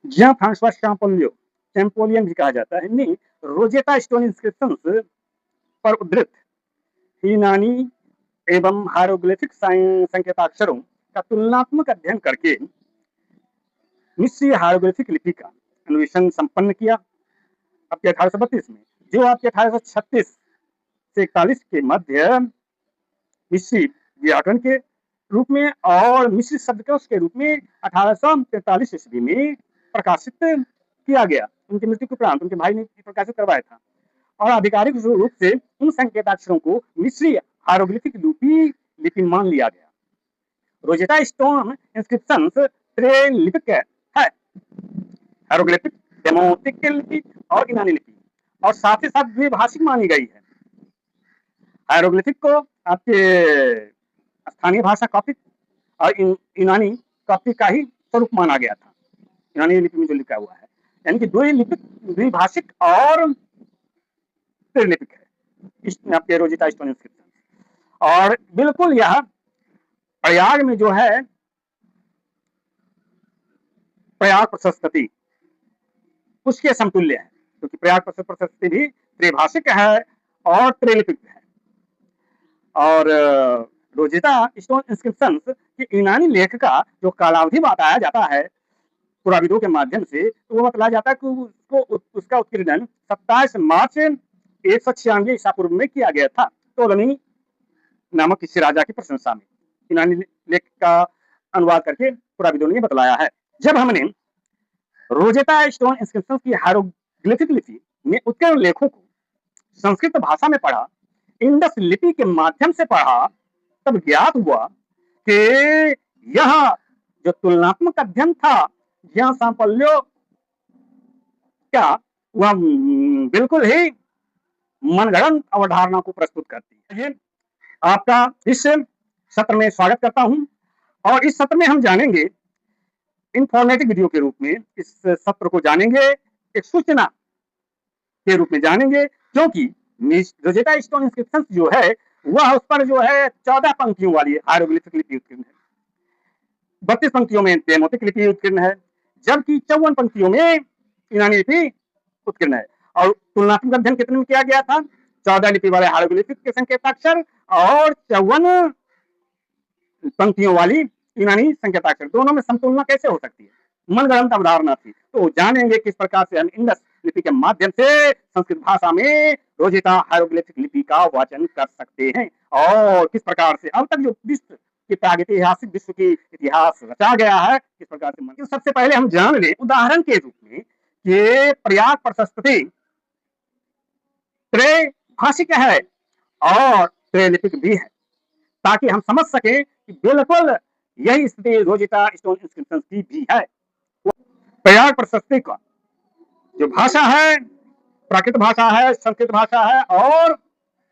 जहाँ फ्रांसवा चैंपोलियन भी कहा जाता है ने रोजेटा स्टोन इंस्क्रिप्शंस पर उद्धृत यूनानी एवं हायरोग्लिफिक संकेताक्षरों का तुलनात्मक अध्ययन करके मिस्री हायरोग्लिफिक लिपि का अन्वेषण संपन्न किया आपके 1832 में, जो आपके 1836 से 41 के मध्य मिस्री व्याकरण के रूप में और मिस्री शब्दकोश के रूप में 1843 ईस्वी में प्रकाशित किया गया। उनकी मृत्यु के उपरांत उनके भाई ने प्रकाशित करवाया था और आधिकारिक रूप से उन संकेताक्षरों को मिस्री हायरोग्लिफिक लिपि मान लिया गया। रोजेटा स्टोन इंस्क्रिप्शंस त्रिलिपिक है, हायरोग्लिफिक, डेमोटिक लिपि और यूनानी लिपि, और साथ ही साथ द्विभाषिक मानी गई है। हायरोग्लिफिक को आपके स्थानीय भाषा कॉपिक और यूनानी कॉपिक का ही स्वरूप माना गया था। यूनानी लिपि में जो लिखा हुआ है, यानी कि द्विभाषिक और त्रिलिपिक है आपके रोजेटा स्टोन इंस्क्रिप्शन। और बिल्कुल यह प्रयाग में जो है प्रयाग प्रशस्ति उसके समतुल्य है, क्योंकि प्रयाग प्रशस्ति भी त्रिभाषिक है और त्रिलिपिक है। और रोजेटा स्टोन इंस्क्रिप्शंस के यूनानी लेख का जो कालावधि बताया जाता है पुराविदों के माध्यम से, तो वो बताया जाता है कि उसका उत्कीर्णन 27 मार्च 196 ईसा पूर्व में किया गया था टोलमी नामक किसी राजा की प्रशंसा में। यूनानी लेख का अनुवाद करके पुराविदों ने बतलाया है। जब हमने रोजेटा स्टोन इंस्क्रिप्शंस की हायरोग्लिफिक लिपि में उत्कीर्ण लेखों को संस्कृत भाषा में पढ़ा, इंडस लिपि के माध्यम से पढ़ा, तब ज्ञात हुआ कि यह जो तुलनात्मक अध्ययन था ज्ञान सांपल्यो क्या वह बिल्कुल ही मनगढ़ंत अवधारणा को प्रस्तुत करती है। आपका इस सत्र में स्वागत करता हूं और इस सत्र में हम जानेंगे इंफॉर्मेटिव वीडियो के रूप में इस सत्र को जानेंगे, एक सूचना के रूप में जानेंगे, क्योंकि रोजेटा स्टोन इंस्क्रिप्शंस जो है वह उस पर जो है 14 पंक्तियों वाली हायरोग्लिफिक लिपि उत्कीर्ण है, 32 पंक्तियों में डेमोटिक लिपि उत्कीर्ण है, जबकि 54 पंक्तियों में यूनानी लिपि उत्कीर्ण है। और तुलनात्मक अध्ययन कितने में किया गया था? 14 लिपि वाले हायरोग्लिफिक के संकेताक्षर और 54 पंक्तियों वाली यूनानी संकेताक्षर, दोनों में समतुलना कैसे हो सकती है? मनगढ़ंत अवधारणा थी। तो जानेंगे किस प्रकार से हम इंडस लिपि के माध्यम से संस्कृत भाषा में रोजेटा हायरोग्लिफिक लिपि का वाचन कर सकते हैं और किस प्रकार से अब तक जो विश्व की प्रागैतिहासिक विश्व की इतिहास रचा गया है, किस प्रकार से। सबसे पहले हम जान लें उदाहरण के रूप में कि प्रयाग प्रशस्ति त्रिभाषिक है और त्रिलिपिक भी है, ताकि हम समझ सके कि बिल्कुल यही स्थिति रोजेटा स्टोन इंस्क्रिप्शंस की भी है। प्रयाग प्रशस्ति का जो भाषा है प्राकृत भाषा है, संस्कृत भाषा है और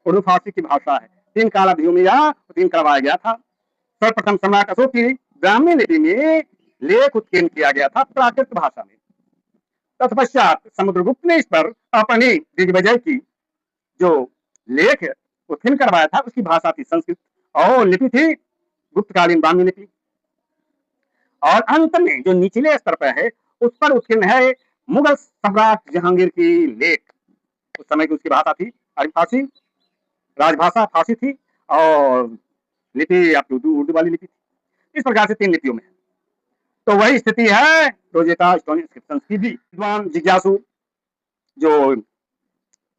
उर्दू फारसी की भाषा है। 3 कालावधियों में यह उत्कीर्ण करवाया गया था। सर्वप्रथम सम्राट अशोक की ब्राह्मी लिपि में लेख उत्कीर्ण किया गया था प्राकृत भाषा में। तत्पश्चात समुद्रगुप्त ने इस पर अपनी दिग्विजय की जो लेख उत्कीर्ण करवाया था उसकी भाषा थी संस्कृत और लिपि थी गुप्तकालीन ब्राह्मी लिपि। और अंत में जो निचले स्तर पर है उस पर उत्कीर्ण है मुगल सम्राट जहांगीर की लेख। उस समय की उसकी भाषा थी फारसी, राजभाषा फारसी थी और लिपि आपकी उर्दू वाली लिपि थी। इस प्रकार से 3 लिपियों में। तो वही स्थिति है रोजेटा स्टोन इंस्क्रिप्शंस की भी। विद्वान जिज्ञासु जो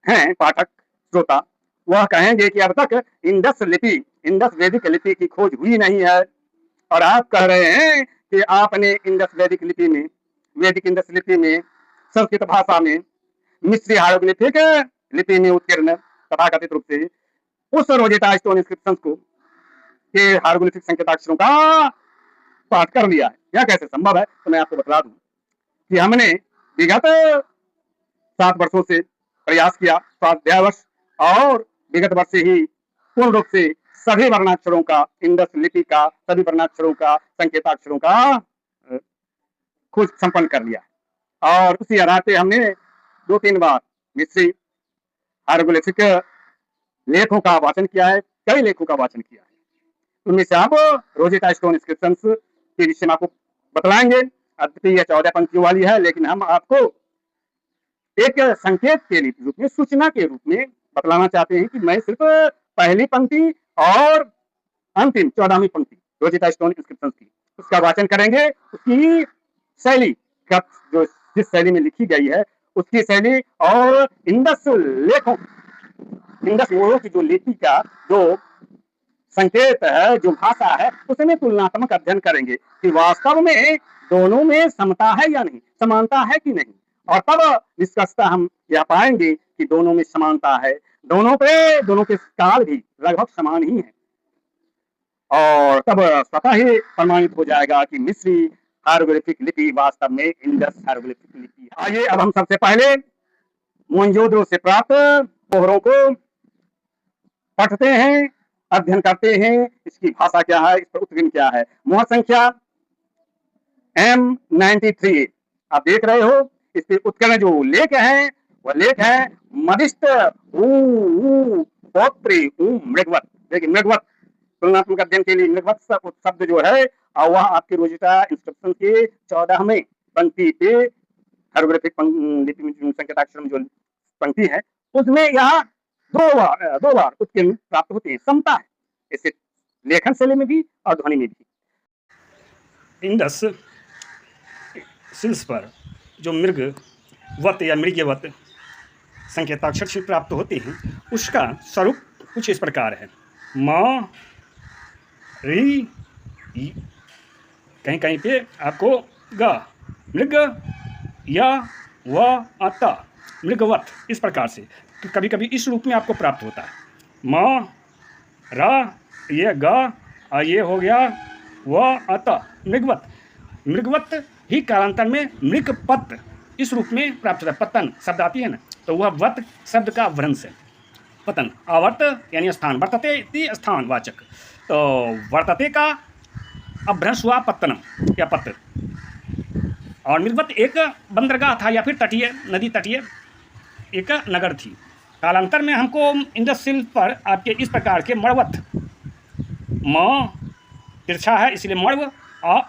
हैं पाठक श्रोता, वह कहेंगे कि अब तक इंडस वैदिक लिपि की खोज हुई नहीं है और आप कह रहे हैं कि आपने इंडस वैदिक लिपि में, वैदिक इंडस लिपि में, संस्कृत भाषा में, मिस्री हायरोग्लिफिक लिपि में उत्कीर्ण तथाकथित रूप से उस रोजेटा स्टोन इंस्क्रिप्शंस को के हायरोग्लिफिक संकेताक्षरों का पाठ कर लिया है। यह कैसे संभव है? तो मैं आपको बता दूं कि हमने विगत 7 वर्षों से प्रयास किया, स्वाध्याय वर्ष और विगत वर्ष से ही पूर्ण रूप से सभी वर्णाक्षरों का, इंडस लिपि का सभी वर्णाक्षरों का, संकेताक्षरों का खोज संपन्न कर लिया और उसी आधार पे हमने 2-3 बार मिस्री हायरोग्लिफिक लेखों का वाचन किया है, कई लेखों का वाचन किया है। उनमें से आप रोजेटा स्टोन इंस्क्रिप्शंस के विषय में आपको बतलाएंगे अद्वितीय 14 पंक्तियों वाली है, लेकिन हम आपको एक संकेत के रूप में, सूचना के रूप में बतलाना चाहते हैं कि मैं सिर्फ पहली पंक्ति और अंतिम 14वीं पंक्ति रोजेटा स्टोन इंस्क्रिप्शन की उसका वाचन करेंगे। उसकी शैली का जो जिस शैली में लिखी गई है उसकी शैली और इंडस लेखों, इंडस मोड़ों की जो लिपि का जो संकेत है, जो भाषा है, उसमें तुलनात्मक अध्ययन करेंगे कि वास्तव में दोनों में समता है या नहीं, समानता है कि नहीं, और तब निष्कर्षतः हम यह पाएंगे कि दोनों में समानता है। दोनों के काल भी लगभग समान ही है, और तब स्वतः ही प्रमाणित हो जाएगा कि मिस्री हायरोग्लिफिक लिपि वास्तव में इंडस हायरोग्लिफिक लिपि है। आइए अब हम सबसे पहले मोहनजोदड़ो से प्राप्त मोहरों को पढ़ते हैं, अध्ययन करते हैं, इसकी भाषा क्या है, इस पर उत्कीर्ण क्या है। मोहर संख्या M93 आप देख रहे हो, इस पर उत्कीर्ण जो लेख है वह लेख है मदिष्ट मृगवत। देखिए मृगवत तुलनात्मक अध्ययन के लिए मृगवत शब्द जो है वह आपके रोजेटा इंस्क्रिप्शन के 14वें पंक्ति पे हायरोग्लिफिक लिपि में संकेताक्षर में जो पंक्ति है उसमें यह दो बार उत्कीर्ण प्राप्त होते हैं, समता है इसे लेखन शैली में भी और ध्वनि में भी। इंडस शिल्प पर जो मृगवत या मृगवत संकेताक्षर शिल्प प्राप्त होते हैं उसका स्वरूप कुछ इस प्रकार है। म री, कहीं कहीं पे आपको ग, मृग या व अत, मृगवत, इस प्रकार से तो कभी कभी इस रूप में आपको प्राप्त होता है। म रा, ये ग, ये हो गया व अत, मृगवत। मृगवत ही कालांतर में मृगपत इस रूप में प्राप्त होता है। पतन शब्द आती है ना, तो वह वत शब्द का वृंश है। पतन, अवर्त यानी स्थान, वर्तते इति स्थान वाचक, तो वर्तते का अभ्रंश हुआ पत्तनम या पत्र। और मृगवत एक बंदरगाह था या फिर तटीय, नदी तटीय एक नगर थी। कालांतर में हमको इंडस शिल्प पर आपके इस प्रकार के मड़वत, म तिरछा है इसलिए मड़व, अ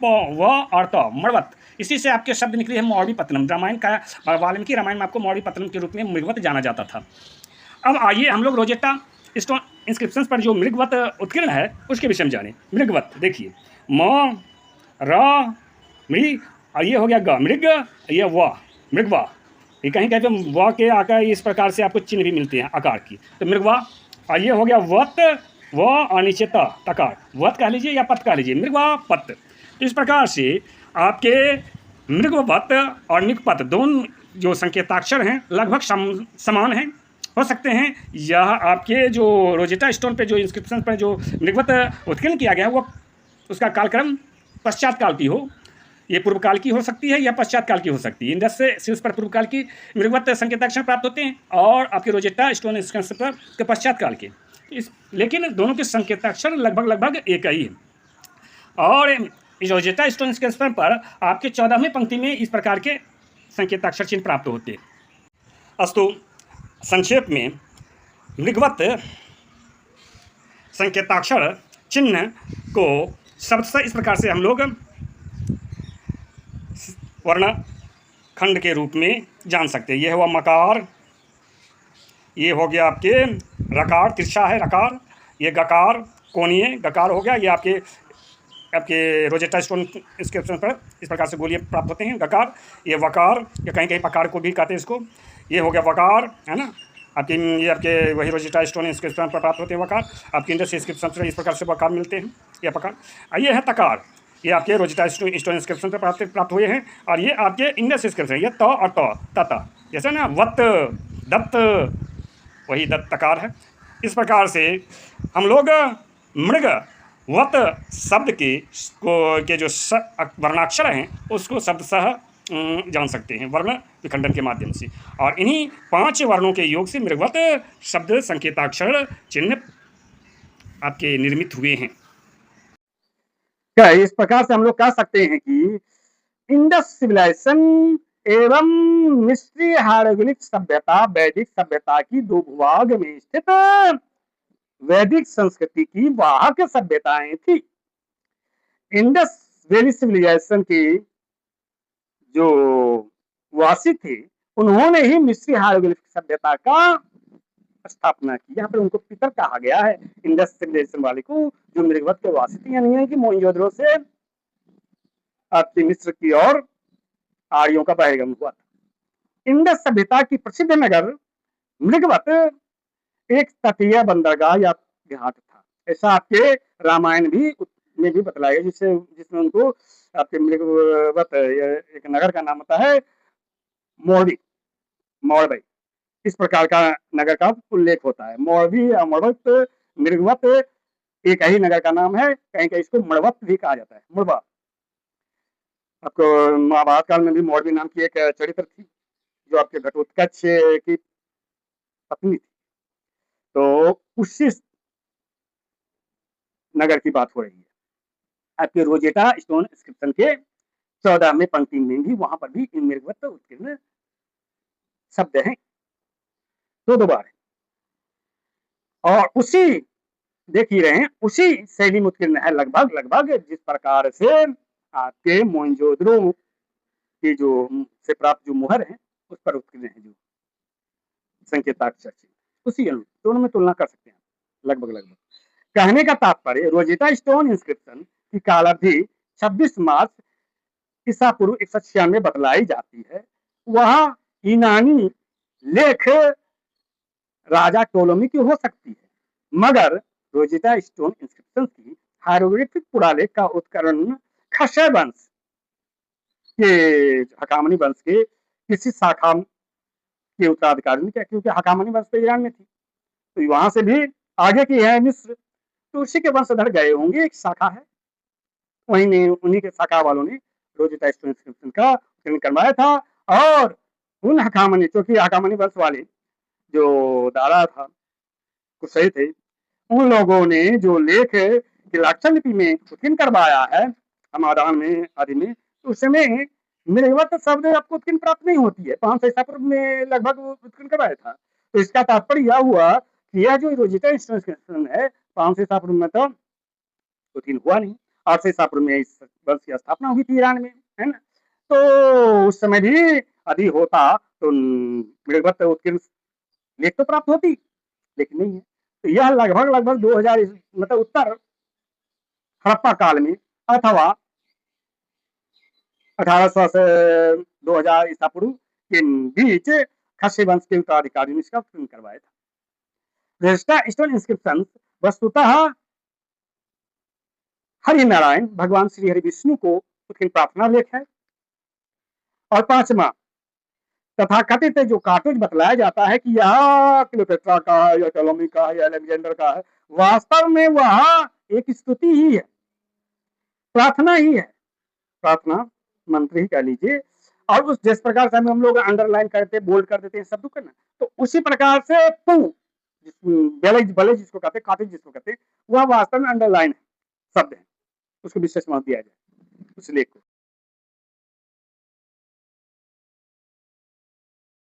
व और त, मड़वत, इसी से आपके शब्द निकले हैं मौर्वी पत्तनम। रामायण का, वाल्मीकि रामायण में आपको मौर्वी पत्तनम के रूप में मृगवत जाना जाता था। अब आइए हम लोग रोजेटा स्टोन इंस्क्रिप्शंस पर जो मृगवत उत्कीर्ण है उसके विषय में जाने। मृगवत देखिए, म र मृग, और ये हो गया ग, मृग, ये व, मृगवा। ये कहीं कहीं पे व के आकार इस प्रकार से आपको चिन्ह भी मिलते हैं आकार की, तो मृगवा। और ये हो गया वत, व और नीचे त, तकार, वत कह लीजिए या पत कह लीजिए, मृगवा पत। तो इस प्रकार से आपके मृगवत और मृगपत दोनों जो संकेताक्षर हैं लगभग समान हैं। हो सकते हैं यह आपके जो रोजेटा स्टोन पे जो इंस्क्रिप्शन पर जो मृगवत उत्कीर्ण किया गया है वो उसका कालक्रम पश्चात काल की हो, ये पूर्व काल की हो सकती है या पश्चात काल की हो सकती है। इंडस से शिल्प पर पूर्व काल की मृगवत संकेताक्षर प्राप्त होते हैं और आपके रोजेटा स्टोन इंस्क्रिप्शन पर के पश्चात काल के, लेकिन दोनों के संकेताक्षर लगभग एक ही है। और इस रोजेटा स्टोन इंस्क्रिप्शन पर आपके 14वें पंक्ति में इस प्रकार के संकेताक्षर चिन्ह प्राप्त होते हैं। अस्तु संक्षेप में मृगवत संकेताक्षर चिन्ह को शब्द इस प्रकार से हम लोग वर्ण खंड के रूप में जान सकते हैं। यह हुआ मकार, ये हो गया आपके रकार, तिरछा है रकार, ये गकार कोणीय गकार हो गया, ये आपके रोजेटा स्टोन इंस्क्रिप्शन पर इस प्रकार से गोलीय प्राप्त होते हैं गकार। ये वकार या कहीं कहीं पकार को भी कहते हैं इसको, ये हो गया वकार, है ना। आपके ये आपके वही रोजेटा स्टोन इंस्क्रिप्शन पर प्राप्त होते हैं वकार। आपके इंडस इंस्क्रिप्शन पर इस प्रकार से वकार मिलते हैं या पकार। ये है तकार, ये आपके रोजेटा स्टोन इंस्क्रिप्शन पर प्राप्त हुए हैं। और ये आपके इंडस इंस्क्रिप्शन, ये त और त, जैसे ना वत, दत्त, वही दत्त तकार है। इस प्रकार से हम लोग मृग वत शब्द के जो वर्णाक्षर हैं उसको शब्दशः जान सकते हैं वर्ण विखंडन के माध्यम से। और इन्हीं 5 वर्णों के योग से मृगवत शब्द संकेताक्षर चिन्ह आपके निर्मित हुए हैं। क्या इस प्रकार से हम लोग कह सकते हैं कि इंडस सिविलाइजेशन एवं मिस्री हायरोग्लिफिक सभ्यता वैदिक सभ्यता की 2 भूभाग में स्थित वैदिक संस्कृति की वाहक सभ्यताएं थी। इंडस वैली सिविलाइजेशन की जो वासी थे, उन्होंने ही मिस्री हायरोग्लिफिक सभ्यता का स्थापना की। यहाँ पर उनको पितर कहा गया है, इंडस सिविलाइजेशन वाले को, जो मृगवत के वासी थे। यानी है कि मोहनजोदड़ो से आपकी मिस्र की ओर आर्यों का बहिर्गमन हुआ था। इंडस सभ्यता की प्रसिद्ध नगर मृगवत एक तटीय बंदरगाह या घाट था। ऐसा आपके रामायण भी में भी बतलाया गया, जिसमें उनको आपके मृगवत एक नगर का नाम होता है मोरबी, मोरबई, इस प्रकार का नगर का उल्लेख होता है। मोरबी या मड़वत, मृगवत एक ही नगर का नाम है। कहीं कहीं इसको मड़वत भी कहा जाता है, मुड़वा। आपको महाभारत काल में भी मोरबी नाम की एक चरित्र थी, जो आपके घटोत्कच की पत्नी थी। तो उसी नगर की बात हो रही है। आपके रोजेटा स्टोन इंस्क्रिप्शन के 14वें पंक्ति में भी, वहां पर भी इन मृगवत उत्कीर्ण शब्द हैं, दो बार है। और उसी देख ही रहे हैं, उसी शैली में उत्कीर्ण है लगभग लगभग जिस प्रकार से आपके मोहनजोदड़ो की जो से प्राप्त जो मुहर है, उस पर उत्कीर्ण है जो संकेताक्षर, उसी दोनों में तुलना कर सकते हैं लगभग लगभग। कहने का तात्पर्य, रोजेटा स्टोन इंस्क्रिप्शन की काल अवधि 26 मार्च ईसा पूर्व 196 बतलाई जाती है। वह यूनानी लेख राजा टोलोमी की हो सकती है, मगर रोजेटा स्टोन इंस्क्रिप्शन की हायरोग्लिफिक पुरालेख का उत्करण खशय वंश के, हकामनी वंश के किसी शाखा के उत्तराधिकारी ने किया, क्योंकि हकामनी वंश तो ईरान में थी, तो वहां से भी आगे की है मिस्र, तो उसी के वंशधर गए होंगे, एक शाखा है, वहीं ने उन्हीं के शाखा वालों ने रोजेटा स्टोन इंस्क्रिप्शन का उत्खनन करवाया था। और उन हकामनी, क्योंकि हकामनी वंश वाले जो दादा था कुशई थे, उन लोगों ने जो लेख की लाक्षण लिपि में उत्कीर्ण करवाया है हमादान में आदि में, तो उस समय मृगवत शब्द आपको उत्कीर्ण प्राप्त नहीं होती है। 500 ईसा पूर्व में लगभग उत्कीर्ण करवाया था। तो इसका तात्पर्य यह हुआ कि यह जो रोजेटा इंस्क्रिप्शन है 500 ईसा पूर्व में तो उत्कीर्ण हुआ नहीं। 800 ईसा पूर्व में इस वंश की स्थापना हुई थी ईरान में, है ना। तो उस समय भी यदि होता तो मृगवत उत्कीर्ण लेख तो प्राप्त होती, लेकिन नहीं है। तो यह लगभग लगभग 2000 मतलब उत्तर हड़प्पा काल में, अथवा 1800 से 2000 ईसा पूर्व के बीच खस्य वंश के उत्तराधिकारी ने इसका उत्खनन करवाया था। रोजेटा स्टोन इंस्क्रिप्शन वस्तुतः हरि नारायण भगवान श्री हरि विष्णु को उत्कीर्ण प्रार्थना लेख है। और 5वां तथा कथित जो कार्टूज बतलाया जाता है कि यह क्लियोपेट्रा का है या टोलेमी का है या अलेक्जेंडर का है, वास्तव में वह एक स्तुति ही है, प्रार्थना ही है, प्रार्थना मंत्र ही कह लीजिए। और उस जिस प्रकार से हम लोग अंडरलाइन करते बोल्ड कर देते हैं शब्दों को ना, तो उसी प्रकार से पू बले जिसको कहते हैं, कार्टूज जिसको कहते हैं, वह वास्तव में अंडरलाइन शब्द है, उसको विशेष महत्व दिया जाए उस लेख को।